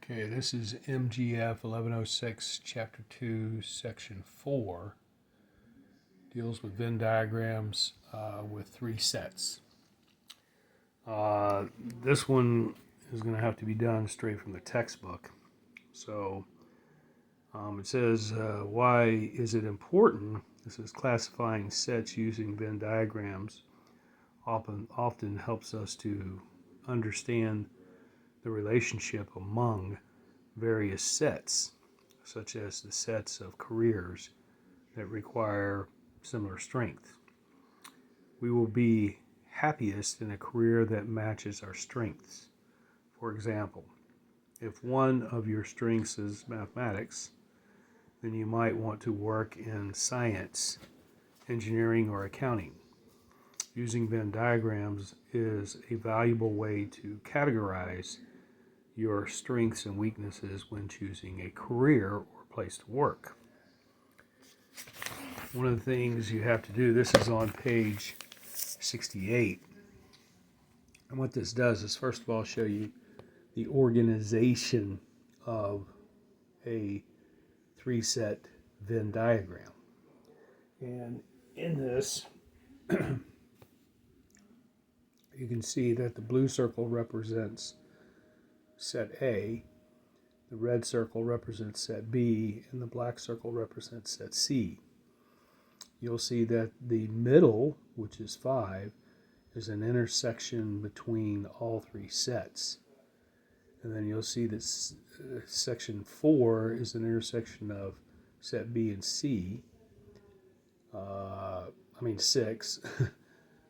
Okay, this is MGF 1106, Chapter 2, Section 4. Deals with Venn diagrams with 3 sets. This one is going to have to be done straight from the textbook. So it says, why is it important? This is classifying sets using Venn diagrams often helps us to understand the relationship among various sets, such as the sets of careers that require similar strength. We will be happiest in a career that matches our strengths. For example, if one of your strengths is mathematics, then you might want to work in science, engineering, or accounting. Using Venn diagrams is a valuable way to categorize your strengths and weaknesses when choosing a career or place to work. One of the things you have to do, this is on page 68, and what this does is first of all show you the organization of a 3-set Venn diagram. And in this, you can see that the blue circle represents set A, the red circle represents set B, and the black circle represents set C. You'll see that the middle, which is 5, is an intersection between all 3 sets. And then you'll see that section 4 is an intersection of set B and C. 6.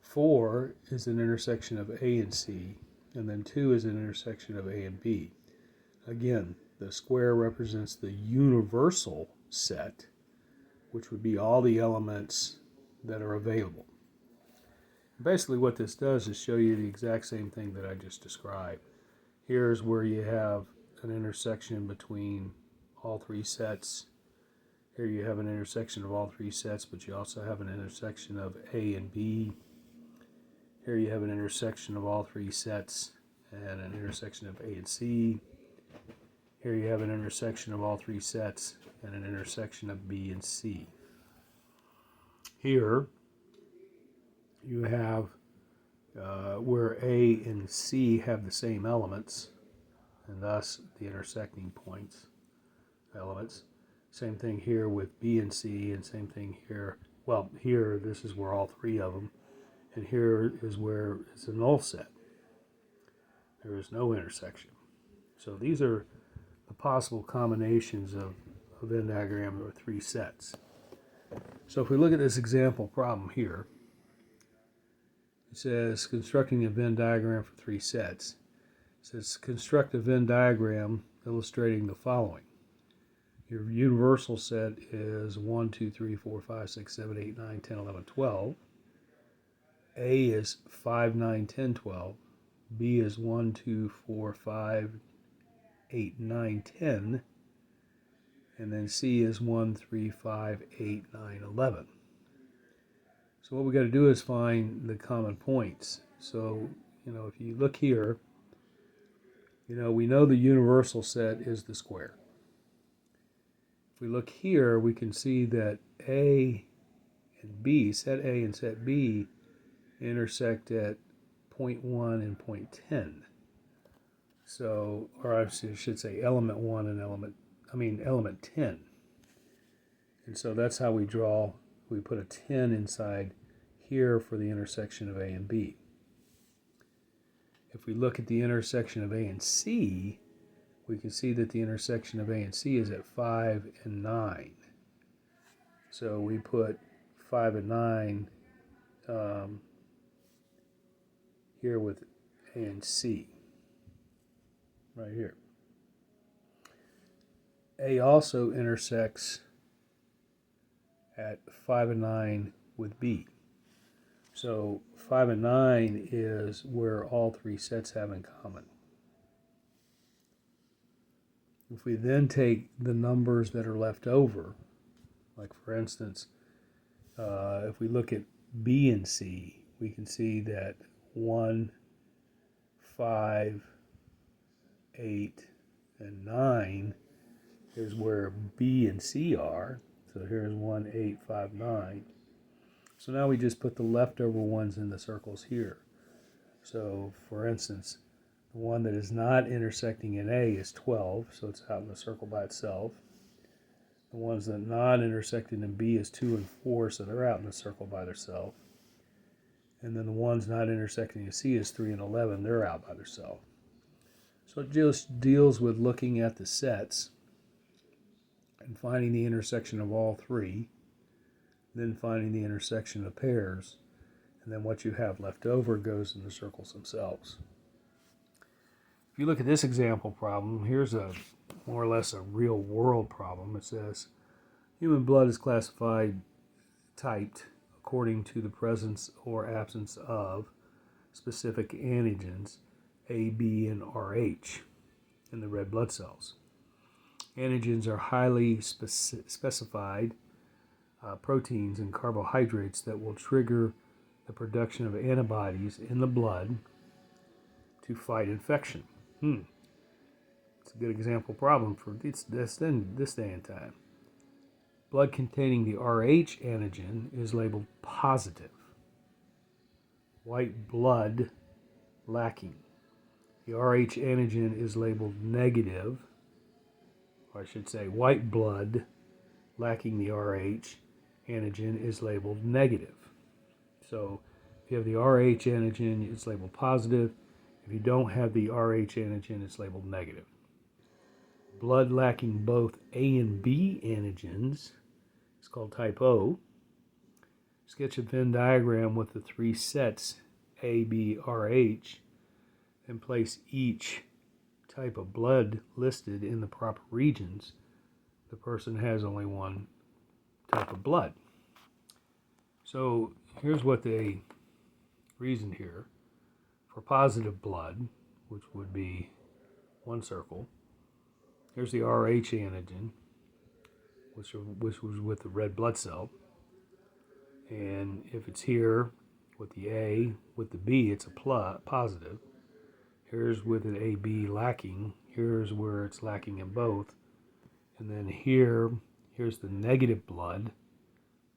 4 is an intersection of A and C, and then 2 is an intersection of A and B. Again, the square represents the universal set, which would be all the elements that are available. Basically what this does is show you the exact same thing that I just described. Here's where you have an intersection between all 3 sets. Here you have an intersection of all 3 sets, but you also have an intersection of A and B. Here you have an intersection of all 3 sets and an intersection of A and C. Here you have an intersection of all 3 sets and an intersection of B and C. Here you have where A and C have the same elements, and thus the intersecting points, elements. Same thing here with B and C, and same thing here. Well, here, this is where all 3 of them, and here is where it's a null set. There is no intersection. So these are the possible combinations of a Venn diagram or 3 sets. So if we look at this example problem here, it says constructing a Venn diagram for 3 sets. It says construct a Venn diagram illustrating the following. Your universal set is 1, 2, 3, 4, 5, 6, 7, 8, 9, 10, 11, 12. A is 5, 9, 10, 12. B is 1, 2, 4, 5, 8, 9, 10. And then C is 1, 3, 5, 8, 9, 11. So what we got to do is find the common points. So, if you look here, we know the universal set is the square. If we look here, we can see that A and B, set A and set B, intersect at point 1 and point 10. So, or I should say element 1 and element 10. And so that's how we put a 10 inside here for the intersection of A and B. If we look at the intersection of A and C, we can see that the intersection of A and C is at 5 and 9. So we put 5 and 9 here with A and C, right here. A also intersects at 5 and 9 with B. So 5 and 9 is where all 3 sets have in common. If we then take the numbers that are left over, like for instance, if we look at B and C, we can see that 1, 5, 8, and 9 is where B and C are. So here's 1, 8, 5, 9. So now we just put the leftover ones in the circles here. So for instance, the one that is not intersecting in A is 12, so it's out in the circle by itself. The ones that are not intersecting in B is 2 and 4, so they're out in the circle by themselves. And then the ones not intersecting in C is 3 and 11, they're out by themselves. So it just deals with looking at the sets and finding the intersection of all three, then finding the intersection of pairs, and then what you have left over goes in the circles themselves. If you look at this example problem, here's a more or less a real world problem. It says human blood is classified, typed according to the presence or absence of specific antigens A, B, and Rh in the red blood cells. Antigens are highly specified proteins and carbohydrates that will trigger the production of antibodies in the blood to fight infection. It's a good example problem for this day and time. Blood containing the Rh antigen is labeled positive. White blood lacking. The Rh antigen is labeled negative, or I should say white blood lacking the Rh antigen is labeled negative. So if you have the Rh antigen, it's labeled positive. If you don't have the Rh antigen, it's labeled negative. Blood lacking both A and B antigens is called type O. Sketch a Venn diagram with the three sets A, B, Rh, and place each type of blood listed in the proper regions. The person has only one type of blood. So here's what they reasoned here. For positive blood, which would be one circle, here's the Rh antigen, which was with the red blood cell. And if it's here with the A, with the B, it's a positive. Here's with an AB lacking. Here's where it's lacking in both. And then here's the negative blood,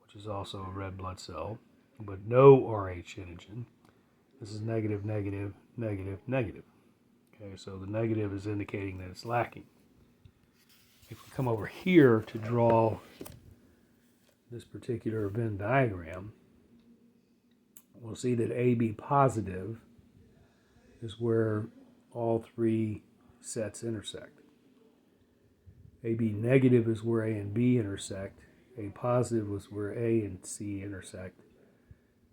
which is also a red blood cell, but no Rh antigen. This is negative, negative, negative, negative. Okay, so the negative is indicating that it's lacking. If we come over here to draw this particular Venn diagram, we'll see that AB positive is where all three sets intersect. AB negative is where A and B intersect. A positive is where A and C intersect.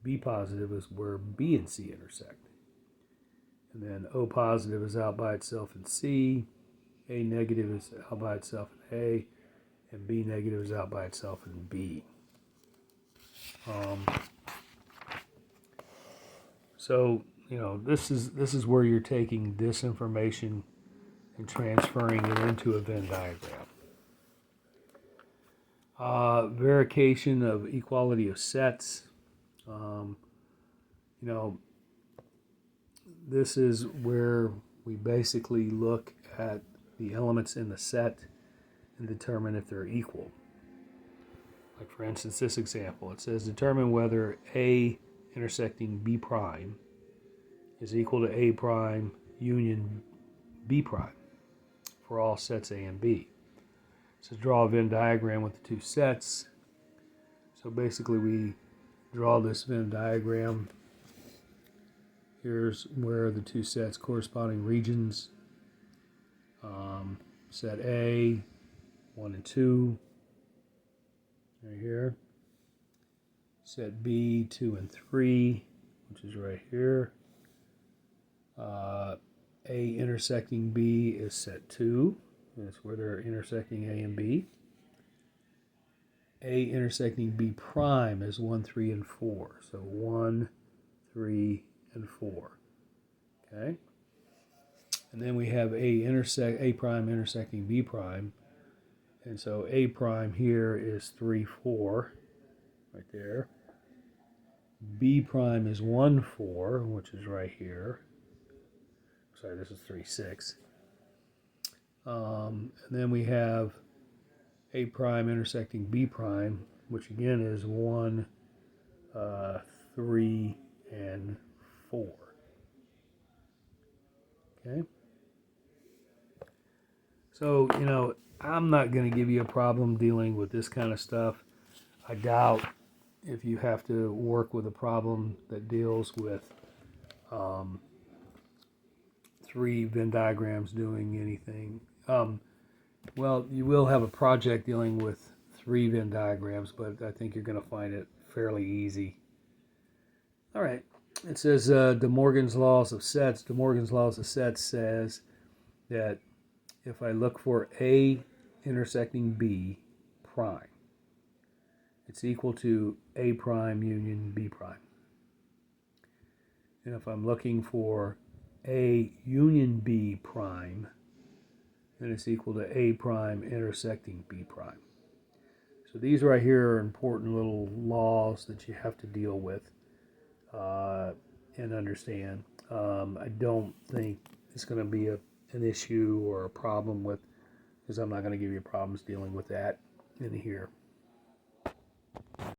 B positive is where B and C intersect. And then O positive is out by itself in C. A negative is out by itself in A. And B negative is out by itself in B. So, this is where you're taking this information and transferring it into a Venn diagram. Verification of equality of sets. This is where we basically look at the elements in the set and determine if they're equal. Like for instance, this example, it says determine whether A intersecting B prime is equal to A prime union B prime for all sets A and B. So draw a Venn diagram with the two sets. So basically we draw this Venn diagram. Here's where the two sets corresponding regions. Set A, 1 and 2, right here. Set B, 2 and 3, which is right here. A intersecting B is set 2. That's where they're intersecting A and B. A intersecting B prime is 1, 3, and 4. So 1, 3, and 4. Okay? And then we have A prime intersecting B prime. And so A prime here is 3, 4, right there. B prime is 1, 4, which is right here. Sorry, this is 3, 6. And then we have A prime intersecting B prime, which again is 1, 3, and 4. Okay. So, I'm not going to give you a problem dealing with this kind of stuff. I doubt if you have to work with a problem that deals with 3 Venn diagrams doing anything. Well, you will have a project dealing with 3 Venn diagrams, but I think you're going to find it fairly easy. All right. It says De Morgan's laws of sets. De Morgan's laws of sets says that if I look for A intersecting B prime, it's equal to A prime union B prime. And if I'm looking for A union B prime, then it's equal to A prime intersecting B prime. So these right here are important little laws that you have to deal with and understand. I don't think it's going to be an issue or a problem with, because I'm not going to give you problems dealing with that in here.